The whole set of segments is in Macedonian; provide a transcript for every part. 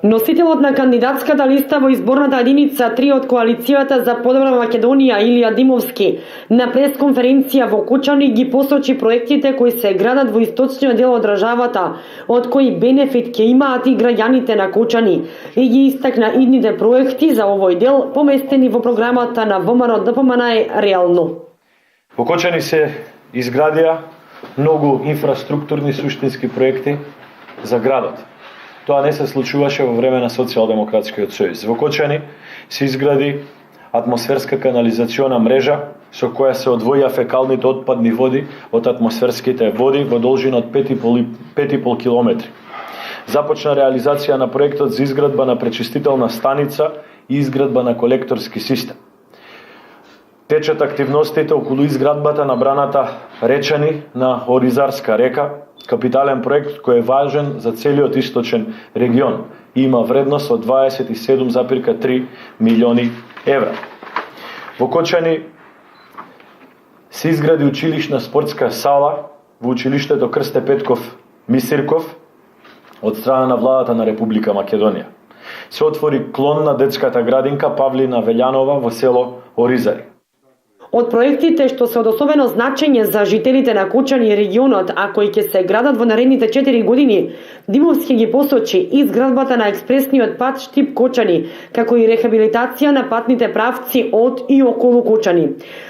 Носителот на кандидатската листа во изборната единица 3 од коалицијата за подобрна Македонија Илија Димовски на пресконференција во Кочани ги посочи проектите кои се градат во источниот дел од државата, од кои бенефит ќе имаат и граѓаните на Кочани, и ги истакна идните проекти за овој дел поместени во програмата на ВМРО ДПМН реално. Во Кочани се изградија многу инфраструктурни суштински проекти за градот. Тоа не се случуваше во време на Социјалдемократскиот сојуз. Во Кочани се изгради атмосферска канализациона мрежа со која се одвоја фекалните отпадни води од атмосферските води во должина од 5,5 километри. Започна реализација на проектот за изградба на пречистителна станица и изградба на колекторски систем. Течат активностите околу изградбата на браната Речани на Оризарска река, капитален проект кој е важен за целиот источен регион и има вредност од 27,3 милиони евра. Во Кочани се изгради училишна спортска сала во училиштето Крсте Петков Мисирков од страна на владата на Република Македонија. Се отвори клон на детската градинка Павлина Велјанова во село Оризари. Од проектите што се од особено значење за жителите на Кочани и регионот, а кои ќе се градат во наредните 4 години, Димовски ги посочи изградбата на експресниот пат Штип Кочани, како и рехабилитација на патните правци од и околу Кочани.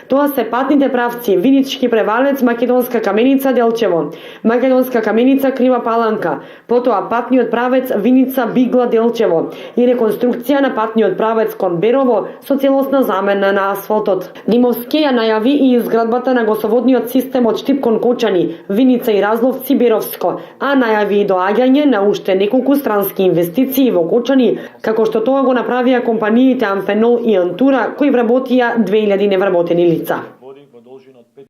Тоа се патните правци Винички Превалец, Македонска Каменица, Делчево, Македонска Каменица, Крива Паланка, потоа патниот правец Виница, Бигла, Делчево и реконструкција на патниот правец кон Берово со целосна замена на асфалтот. Димовски ја најави и изградбата на госоводниот систем од Штип кон Кочани, Виница и Разловци, Беровско, а најави и доаѓање на уште неколку странски инвестиции во Кочани, како што тоа го направија компаниите Амфенол и Антура, кои вработија 2000 невработени лица.